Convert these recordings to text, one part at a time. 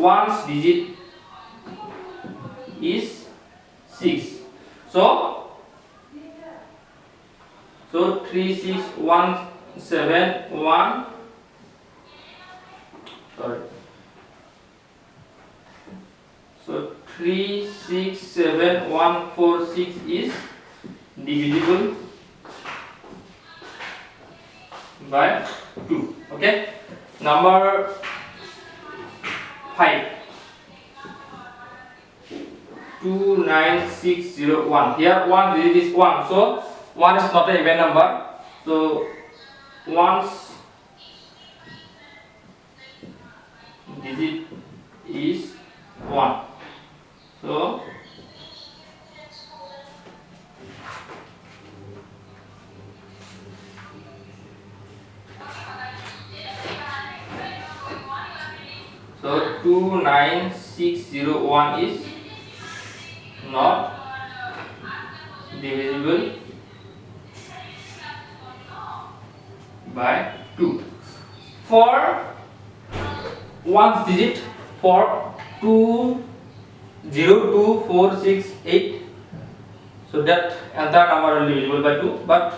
ones digit is 6. So 36171, sorry, so 367146 is divisible by 2. Okay, number 5, 29601. Here 1 digit is 1, so 1 is not an even number, so one's digit is 1. So so 29601 is not divisible by 2. For ones digit, for 202468, so that entire number will be divisible by 2, but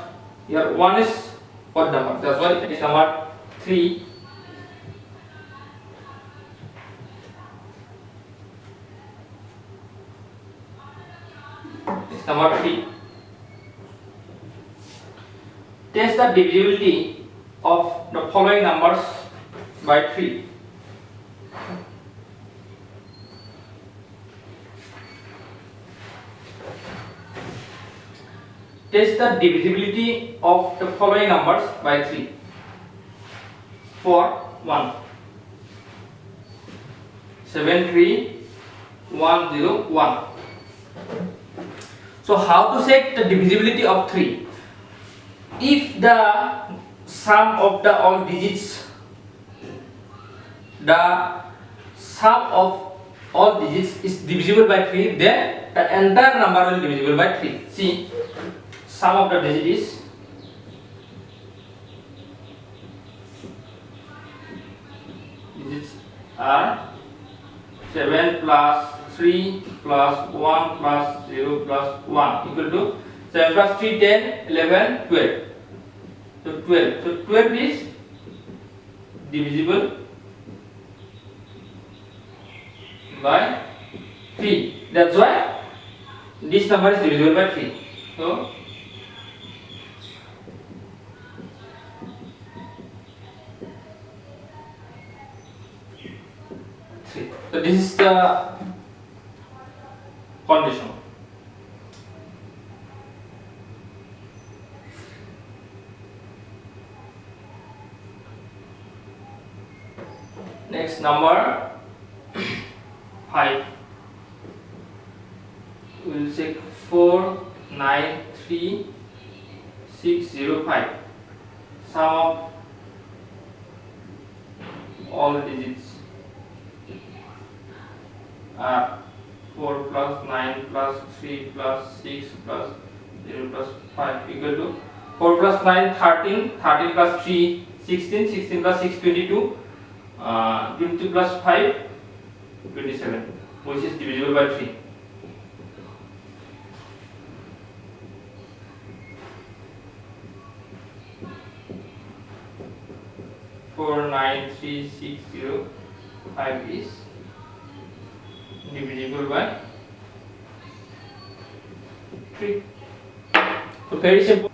here 1 is odd number, that's why it is number 3. It's number 3. Test the divisibility of the following numbers by 3. Test the divisibility of the following numbers by 3. For 1, 73101. So how to check the divisibility of 3? If the sum of the all digits, is divisible by 3, then the entire number will be divisible by 3. See, sum of the digits are 7 plus 3 plus 1 plus 0 plus 1 equal to 7 plus 3, 10, 11, 12. So 12. So 12 is divisible by 3. That's why this number is divisible by 3. So 3. So this is the condition. Next, number 5. We will check 493605. Sum of all digits are 4 plus 9 plus 3 plus 6 plus 0 plus 5 equal to 4 plus 9, 13, 13 plus 3, 16, 16 plus 6, 22, 22 plus 5, 27, which is divisible by 3. Four, 9, 3, 6, 0, 5 is divisible by 3. So very simple.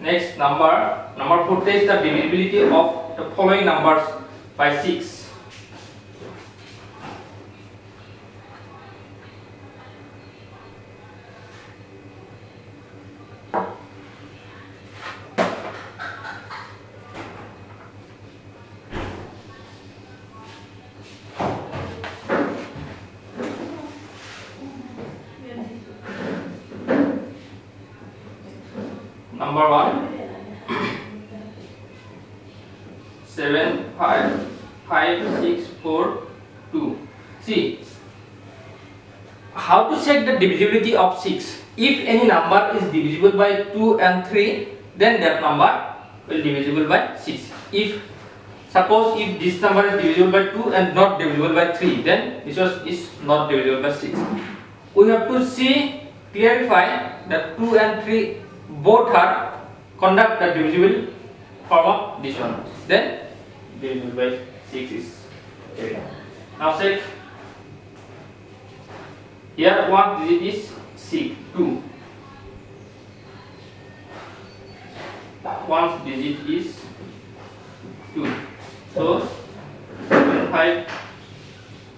Next, number 4 test the divisibility of the following numbers by 6. Number 1, 7, 5, 5, 6, 4, 2. See, how to check the divisibility of 6? If any number is divisible by 2 and 3, then that number will be divisible by 6. If suppose if this number is divisible by 2 and not divisible by 3, then this is not divisible by 6. We have to clarify that 2 and 3 both are conduct the divisible form of this one. Then divisible by 6 is carried. Now check. Here one digit is 6, 2. One digit is 2. So 7, 5,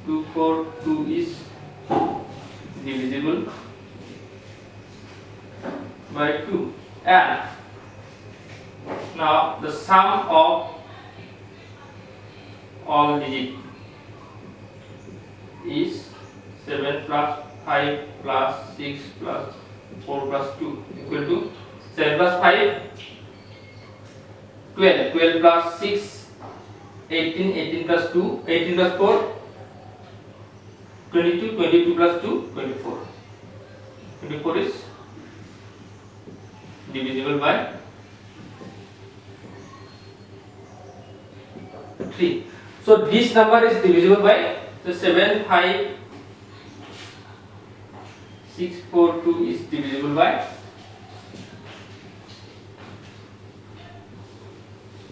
2, 4, 2 is divisible by 2. And now the sum of all digits is 7 plus 5 plus 6 plus 4 plus 2 equal to 7 plus 5 12, 12 plus 6 18, 18 plus 2 18 plus 4 22, 22 plus 2 24. 24 is divisible by 3. So this number is divisible by 7, 5, 6, 4, 2 is divisible by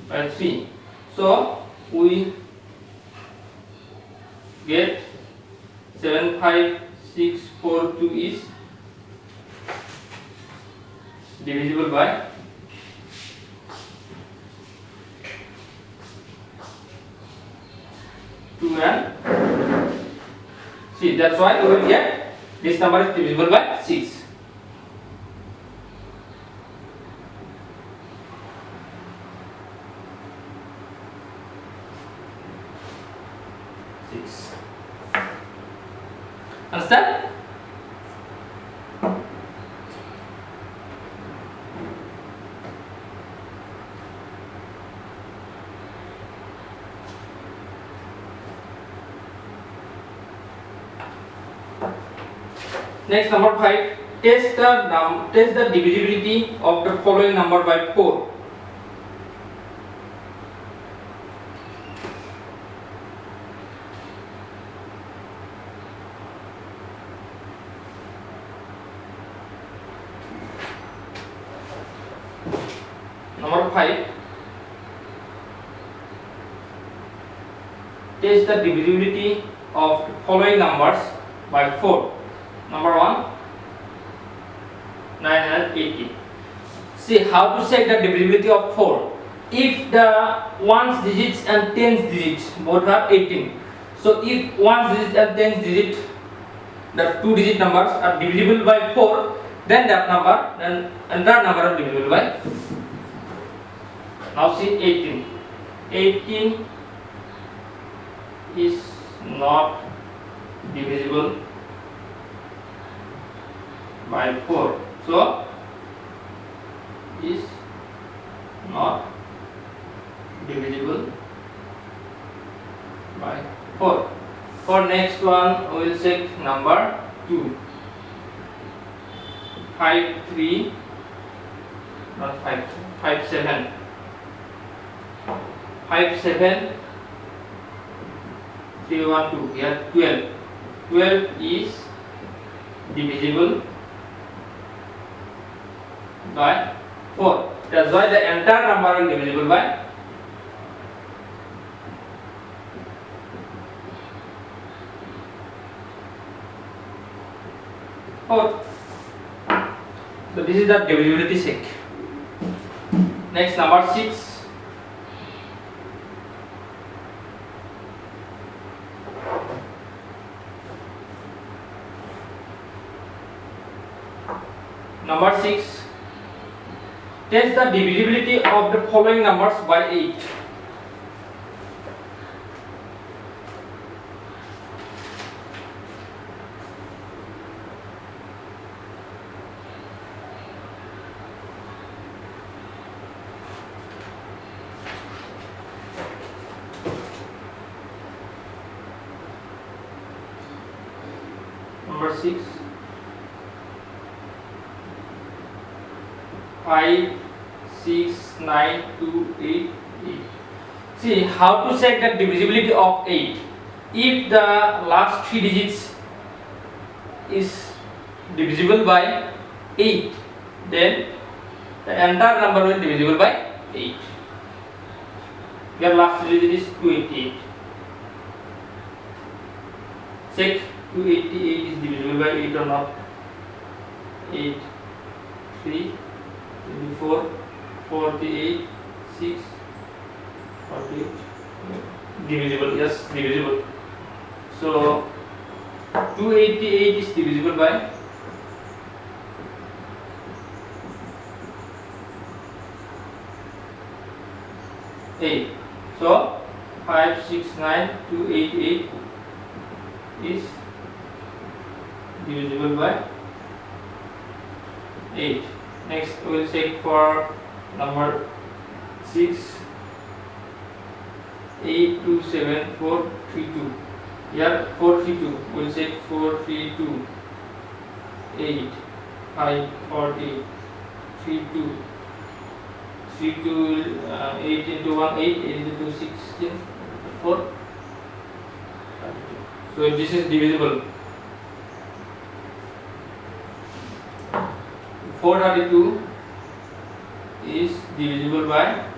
3. So we get 7, 5, 6, 4, 2 is divisible by 2 and 3. That's why we will get this number is divisible by 6. Understand? Next, number 5. Test the divisibility of the following number by 4. Number 5. Test the divisibility of the following numbers by 4. Number 1, 980. See how to check the divisibility of 4. If the 1's digits and 10's digits both are 18. So if 1's digit and 10's digit, the two digit numbers are divisible by 4, then that number and entire number are divisible by. Now see 18. 18 is not divisible by 4. So is not divisible by 4. For next one we will check number 2. 5, 3, not 5, 5, 7. 5, 7, 3, 1, 2. Here 12. 12 is divisible by 4. That's why the entire number is divisible by 4. So this is the divisibility check. Next, number 6. Number 6. Test the divisibility of the following numbers by 8. Number 6. 5, 6, 9, 2, 8, 8. See how to check the divisibility of 8. If the last 3 digits is divisible by 8, then the entire number will be divisible by 8. Your last digit is 288. Check 288 is divisible by 8 or not. 8, 3, 24, 48, 6, 48. Divisible, yes, divisible. So 288 is divisible by 8. So 569288 is divisible by 8. Next we will check for number 6. 827432. Here 432. We will check 432. 8 5 40 32 32 8 into 1 8 into 2 16 4. So this is divisible. 432 is divisible by